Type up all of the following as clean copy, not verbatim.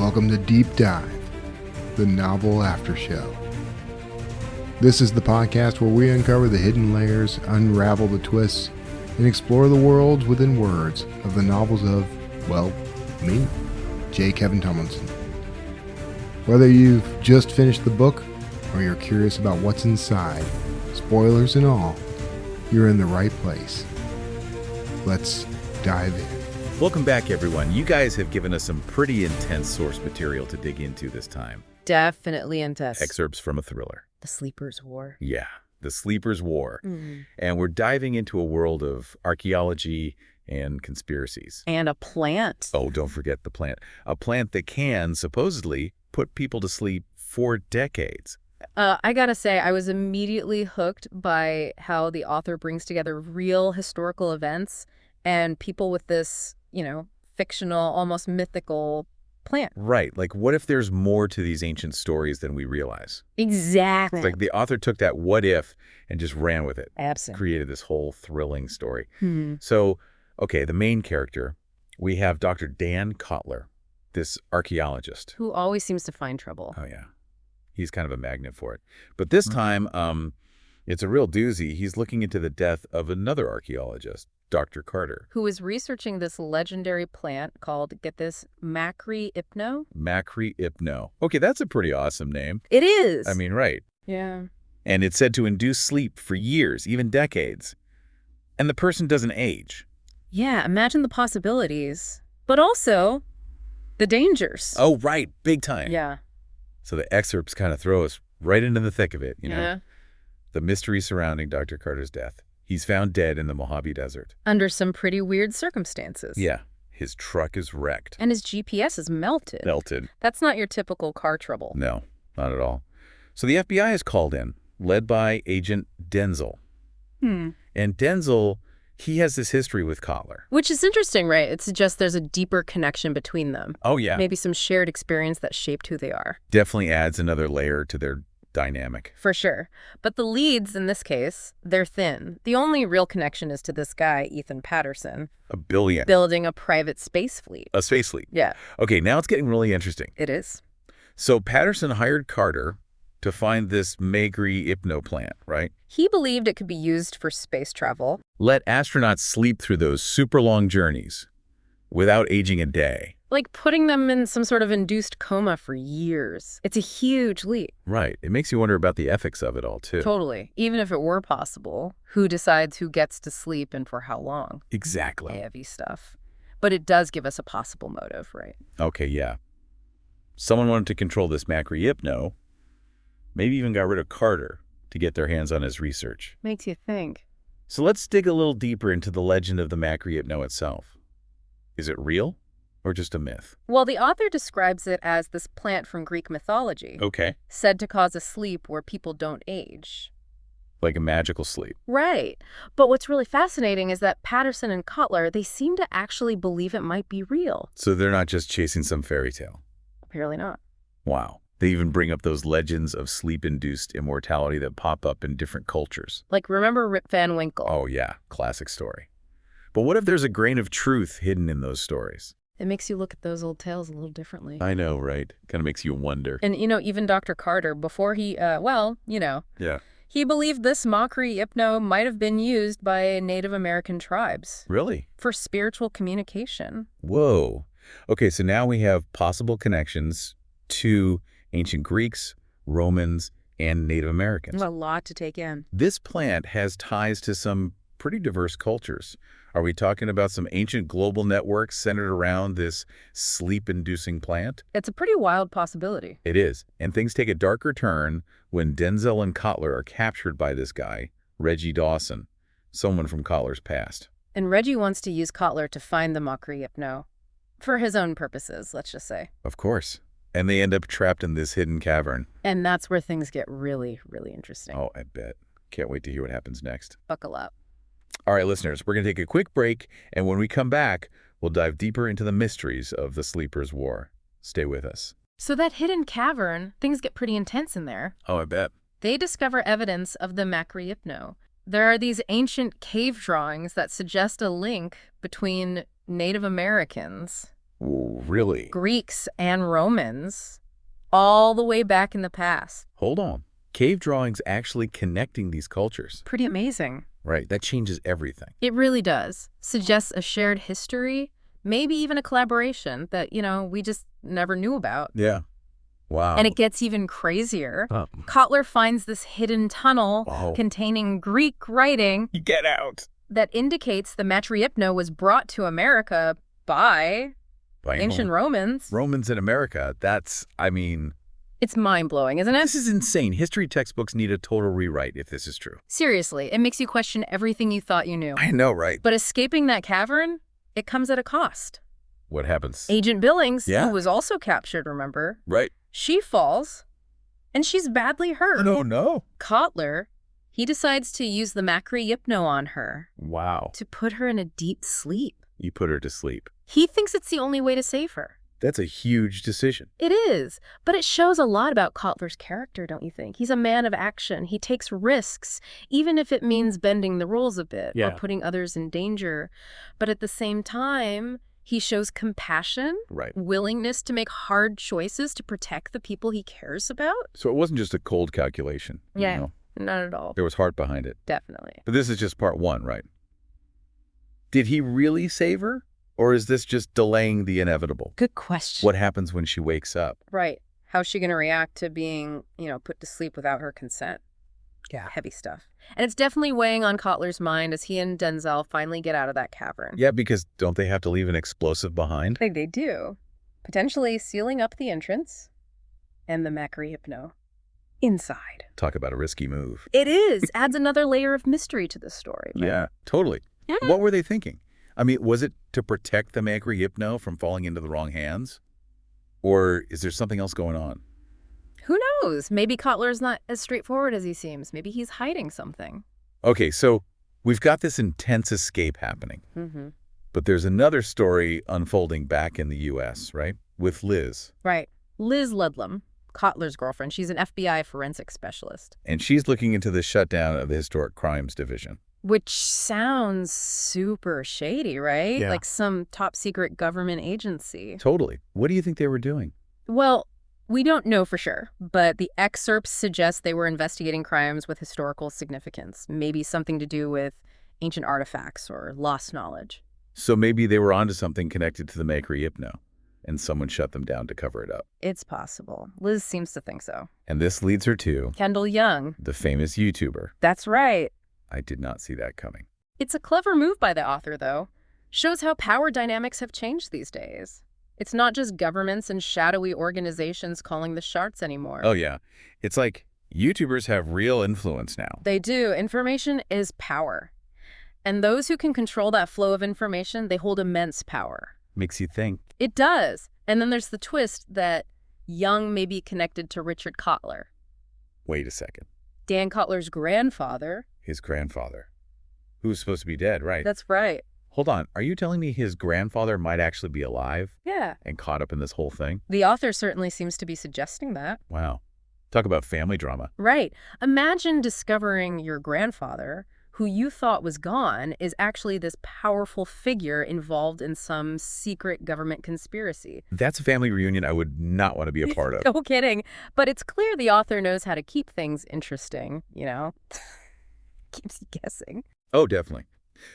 Welcome to Deep Dive, the novel Aftershow. This is the podcast where we uncover the hidden layers, unravel the twists, and explore the worlds within words of the novels of, well, me, J. Kevin Tumlinson. Whether you've just finished the book or you're curious about what's inside, spoilers and all, you're in the right place. Let's dive in. Welcome back, everyone. You guys have given us some pretty intense source material to dig into this time. Definitely intense. Excerpts from a thriller. The Sleeper's War. Yeah, The Sleeper's War. And we're diving into a world of archaeology and conspiracies. And a plant. Oh, don't forget the plant. A plant that can, supposedly, put people to sleep for decades. I gotta say, I was immediately hooked by how the author brings together real historical events and people with this, fictional, almost mythical plant. Right. Like, what if there's more to these ancient stories than we realize? Exactly. It's like the author took that what if and just ran with it. Absolutely. Created this whole thrilling story. So, okay, the main character, we have Dr. Dan Kotler, this archaeologist. Who always seems to find trouble. Oh, yeah. He's kind of a magnet for it. But this time, it's a real doozy. He's looking into the death of another archaeologist, Dr. Carter. Who is researching this legendary plant called, get this, Macri Ipno? Macri Ipno. Okay, that's a pretty awesome name. It is. I mean, right. Yeah. And it's said to induce sleep for years, even decades. And the person doesn't age. Yeah, imagine the possibilities. But also, the dangers. Oh, right. Big time. Yeah. So the excerpts kind of throw us right into the thick of it, Yeah. The mystery surrounding Dr. Carter's death. He's found dead in the Mojave Desert. Under some pretty weird circumstances. Yeah. His truck is wrecked. And his GPS is melted. Melted. That's not your typical car trouble. No, not at all. So the FBI is called in, led by Agent Denzel. And Denzel, he has this history with Kotler. Which is interesting, right? It suggests there's a deeper connection between them. Oh, yeah. Maybe some shared experience that shaped who they are. Definitely adds another layer to their dynamic. For sure. But the leads, in this case, they're thin. The only real connection is to this guy, Ethan Patterson. A billion. Building a private space fleet. A space fleet. Yeah. Okay, now it's getting really interesting. It is. So Patterson hired Carter to find this Macri Ipno plant, right? He believed it could be used for space travel. Let astronauts sleep through those super long journeys without aging a day. Like putting them in some sort of induced coma for years. It's a huge leap. Right. It makes you wonder about the ethics of it all, too. Totally. Even if it were possible, who decides who gets to sleep and for how long? Exactly. Heavy stuff. But it does give us a possible motive, right? Okay, yeah. Someone wanted to control this Macri Ipno, maybe even got rid of Carter to get their hands on his research. Makes you think. So let's dig a little deeper into the legend of the Macri Ipno itself. Is it real or just a myth? Well, the author describes it as this plant from Greek mythology. Okay. Said to cause a sleep where people don't age. Like a magical sleep. Right. But what's really fascinating is that Patterson and Kotler, they seem to actually believe it might be real. So they're not just chasing some fairy tale. Apparently not. Wow. They even bring up those legends of sleep-induced immortality that pop up in different cultures. Like, remember Rip Van Winkle? Oh, yeah. Classic story. But what if there's a grain of truth hidden in those stories? It makes you look at those old tales a little differently. I know, right? Kind of makes you wonder. And, even Dr. Carter, before he, Yeah. he believed this Macri Ipno might have been used by Native American tribes. Really? For spiritual communication. Whoa. Okay, so now we have possible connections to ancient Greeks, Romans, and Native Americans. A lot to take in. This plant has ties to some pretty diverse cultures. Are we talking about some ancient global networks centered around this sleep-inducing plant? It's a pretty wild possibility. It is. And things take a darker turn when Denzel and Kotler are captured by this guy, Reggie Dawson, someone from Kotler's past. And Reggie wants to use Kotler to find the Macri Ipno. For his own purposes, let's just say. Of course. And they end up trapped in this hidden cavern. And that's where things get really, really interesting. Oh, I bet. Can't wait to hear what happens next. Buckle up. All right, listeners, we're going to take a quick break, and when we come back, we'll dive deeper into the mysteries of the Sleeper's War. Stay with us. So that hidden cavern, things get pretty intense in there. Oh, I bet. They discover evidence of the Macri Ipno. There are these ancient cave drawings that suggest a link between Native Americans Really? Greeks and Romans, all the way back in the past. Hold on. Cave drawings actually connecting these cultures. Pretty amazing. Right, that changes everything. It really does. Suggests a shared history, maybe even a collaboration that, we just never knew about. Yeah. Wow. And it gets even crazier. Oh. Kotler finds this hidden tunnel containing Greek writing You get out. that indicates the Macri Ipno was brought to America by ancient Romans. Romans in America. It's mind-blowing, isn't it? This is insane. History textbooks need a total rewrite if this is true. Seriously, it makes you question everything you thought you knew. I know, right? But escaping that cavern, it comes at a cost. What happens? Agent Billings, Yeah. who was also captured, remember? Right. She falls, and she's badly hurt. Oh, no. Kotler, he decides to use the Macri Ipno on her Wow. to put her in a deep sleep. You put her to sleep. He thinks it's the only way to save her. That's a huge decision. It is, but it shows a lot about Kotler's character, don't you think? He's a man of action. He takes risks, even if it means bending the rules a bit or putting others in danger. But at the same time, he shows compassion, Right. willingness to make hard choices to protect the people he cares about. So it wasn't just a cold calculation. Yeah, You know? not at all. There was heart behind it. Definitely. But this is just part one, right? Did he really save her? Or is this just delaying the inevitable? Good question. What happens when she wakes up? Right. How's she going to react to being, put to sleep without her consent? Yeah. Heavy stuff. And it's definitely weighing on Kotler's mind as he and Denzel finally get out of that cavern. Yeah, because don't they have to leave an explosive behind? They do. Potentially sealing up the entrance and the Macri Ipno inside. Talk about a risky move. It is. Adds another layer of mystery to this story. Right? Yeah, totally. What were they thinking? I mean, was it to protect the Macri Ipno from falling into the wrong hands? Or is there something else going on? Who knows? Maybe Kotler's not as straightforward as he seems. Maybe he's hiding something. Okay, so we've got this intense escape happening. Mm-hmm. But there's another story unfolding back in the U.S., right? With Liz. Right. Liz Ledlam, Kotler's girlfriend. She's an FBI forensic specialist. And she's looking into the shutdown of the Historic Crimes Division. Which sounds super shady, right? Yeah. Like some top secret government agency. Totally. What do you think they were doing? Well, we don't know for sure, but the excerpts suggest they were investigating crimes with historical significance, maybe something to do with ancient artifacts or lost knowledge. So maybe they were onto something connected to the Macri Ipno, and someone shut them down to cover it up. It's possible. Liz seems to think so. And this leads her to Kendall Young. the famous YouTuber. That's right. I did not see that coming. It's a clever move by the author, though. Shows how power dynamics have changed these days. It's not just governments and shadowy organizations calling the shots anymore. Oh, yeah. It's like YouTubers have real influence now. They do. Information is power. And those who can control that flow of information, they hold immense power. Makes you think. It does. And then there's the twist that Young may be connected to Richard Kotler, Wait a second. Dan Kotler's grandfather. His grandfather. Who's supposed to be dead, right? That's right. Hold on. Are you telling me his grandfather might actually be alive Yeah. and caught up in this whole thing? The author certainly seems to be suggesting that. Wow. Talk about family drama. Right. Imagine discovering your grandfather, who you thought was gone, is actually this powerful figure involved in some secret government conspiracy. That's a family reunion I would not want to be a part of. No kidding. But it's clear the author knows how to keep things interesting, Keeps you guessing. Oh, definitely.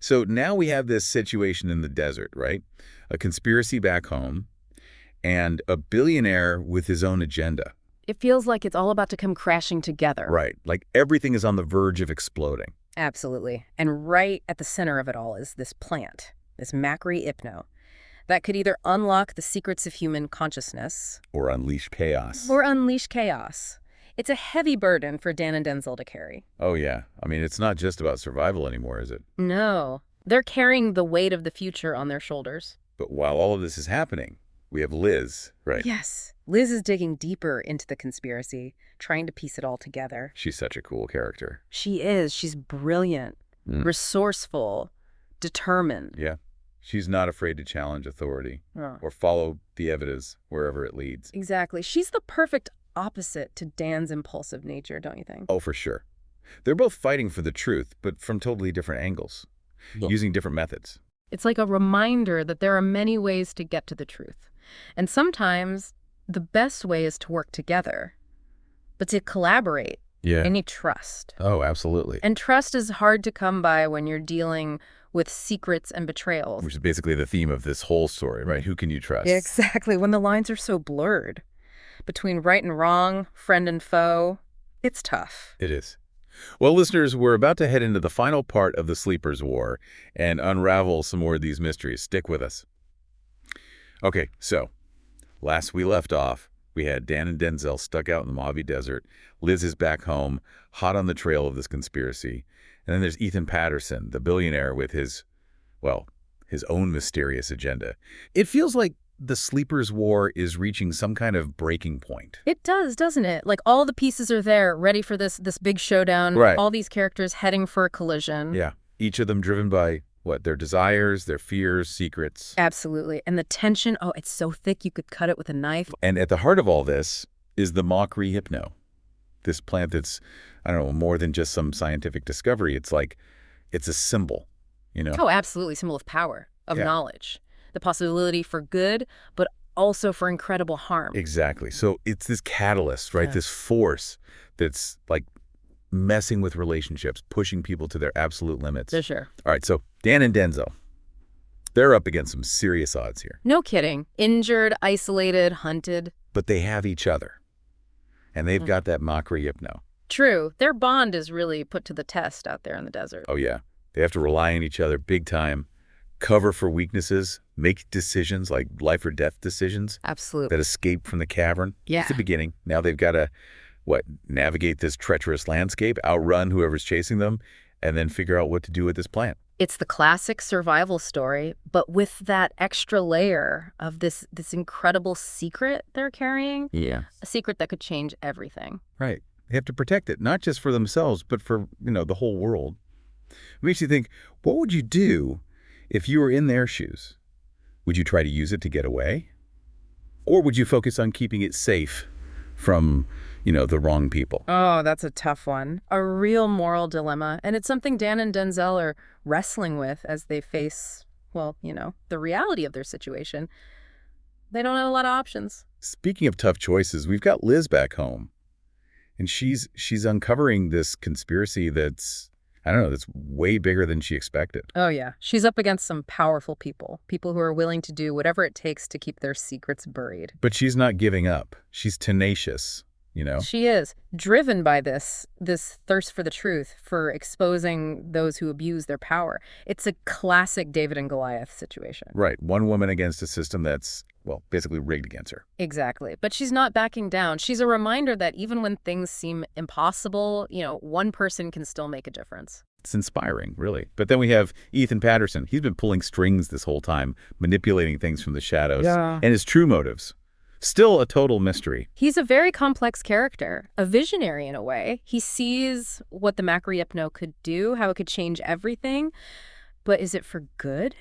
So now we have this situation in the desert, right? A conspiracy back home and a billionaire with his own agenda. It feels like it's all about to come crashing together. Right. Like everything is on the verge of exploding. Absolutely. And right at the center of it all is this plant, this Macri Ipno, that could either unlock the secrets of human consciousness Or unleash chaos. or unleash chaos. It's a heavy burden for Dan and Denzel to carry. Oh, yeah. I mean, it's not just about survival anymore, is it? No. They're carrying the weight of the future on their shoulders. But while all of this is happening, we have Liz, right? Yes. Liz is digging deeper into the conspiracy, trying to piece it all together. She's such a cool character. She is. She's brilliant, resourceful, determined. Yeah. She's not afraid to challenge authority Oh. or follow the evidence wherever it leads. Exactly. She's the perfect opposite to Dan's impulsive nature, don't you think? Oh, for sure. They're both fighting for the truth, but from totally different angles, using different methods. It's like a reminder that there are many ways to get to the truth. And sometimes the best way is to work together, but to collaborate. Yeah. And need trust. Oh, absolutely. And trust is hard to come by when you're dealing with secrets and betrayals. Which is basically the theme of this whole story, right? Who can you trust? Exactly. When the lines are so blurred between right and wrong, friend and foe, it's tough. It is. Well, listeners, we're about to head into the final part of the Sleepers' War and unravel some more of these mysteries. Stick with us. Okay, so last we left off, we had Dan and Denzel stuck out in the Mojave Desert. Liz is back home, hot on the trail of this conspiracy. And then there's Ethan Patterson, the billionaire with his own mysterious agenda. It feels like the Sleepers' War is reaching some kind of breaking point. It does, doesn't it? Like all the pieces are there, ready for this big showdown. Right. All these characters heading for a collision. Yeah, each of them driven by, their desires, their fears, secrets. Absolutely. And the tension, it's so thick you could cut it with a knife. And at the heart of all this is the Macri Ipno, this plant that's, more than just some scientific discovery. It's a symbol, Oh, absolutely. Symbol of power, of knowledge. The possibility for good, but also for incredible harm. Exactly. So it's this catalyst, right? Yeah. This force that's messing with relationships, pushing people to their absolute limits. For sure. All right, so Dan and Denzel, they're up against some serious odds here. No kidding. Injured, isolated, hunted. But they have each other. And they've got that Macri Ipno. True. Their bond is really put to the test out there in the desert. Oh, yeah. They have to rely on each other big time, cover for weaknesses, make decisions like life or death decisions. Absolutely. That escape from the cavern. Yeah. It's the beginning. Now they've got to, navigate this treacherous landscape, outrun whoever's chasing them, and then figure out what to do with this plant. It's the classic survival story, but with that extra layer of this incredible secret they're carrying. Yeah. A secret that could change everything. Right. They have to protect it, not just for themselves, but for, the whole world. It makes you think, what would you do if you were in their shoes? Would you try to use it to get away? Or would you focus on keeping it safe from, the wrong people? Oh, that's a tough one. A real moral dilemma. And it's something Dan and Denzel are wrestling with as they face, the reality of their situation. They don't have a lot of options. Speaking of tough choices, we've got Liz back home. And she's uncovering this conspiracy that's way bigger than she expected. Oh, yeah. She's up against some powerful people who are willing to do whatever it takes to keep their secrets buried. But she's not giving up. She's tenacious, She is driven by this thirst for the truth, for exposing those who abuse their power. It's a classic David and Goliath situation. Right. One woman against a system that's, basically rigged against her. Exactly. But she's not backing down. She's a reminder that even when things seem impossible, one person can still make a difference. It's inspiring, really. But then we have Ethan Patterson. He's been pulling strings this whole time, manipulating things from the shadows. Yeah. And his true motives. Still a total mystery. He's a very complex character, a visionary in a way. He sees what the Macri Ipno could do, how it could change everything. But is it for good?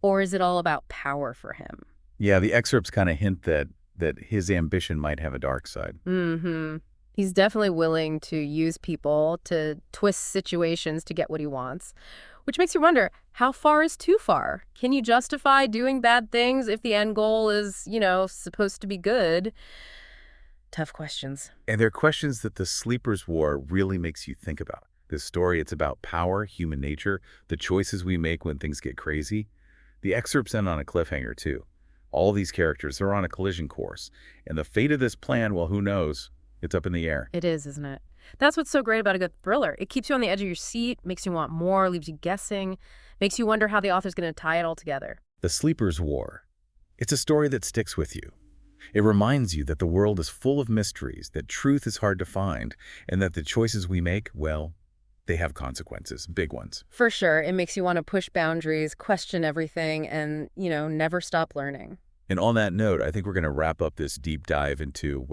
Or is it all about power for him? Yeah, the excerpts kind of hint that his ambition might have a dark side. Mm-hmm. He's definitely willing to use people to twist situations to get what he wants, which makes you wonder, how far is too far? Can you justify doing bad things if the end goal is, supposed to be good? Tough questions. And they're questions that the Sleepers' War really makes you think about. This story, it's about power, human nature, the choices we make when things get crazy. The excerpts end on a cliffhanger, too. All these characters are on a collision course. And the fate of this plan, well, who knows? It's up in the air. It is, isn't it? That's what's so great about a good thriller. It keeps you on the edge of your seat, makes you want more, leaves you guessing, makes you wonder how the author's going to tie it all together. The Sleepers' War. It's a story that sticks with you. It reminds you that the world is full of mysteries, that truth is hard to find, and that the choices we make, they have consequences, big ones. For sure. It makes you want to push boundaries, question everything, and, never stop learning. And on that note, I think we're going to wrap up this deep dive into,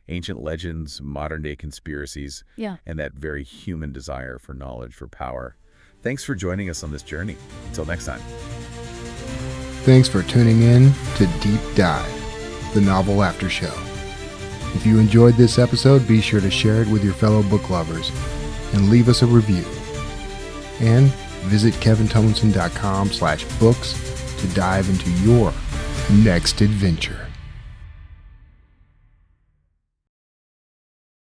ancient legends, modern-day conspiracies, and that very human desire for knowledge, for power. Thanks for joining us on this journey. Until next time. Thanks for tuning in to Deep Dive, the novel Aftershow. If you enjoyed this episode, be sure to share it with your fellow book lovers and leave us a review. And Visit kevintumlinson.com/books to dive into your next adventure.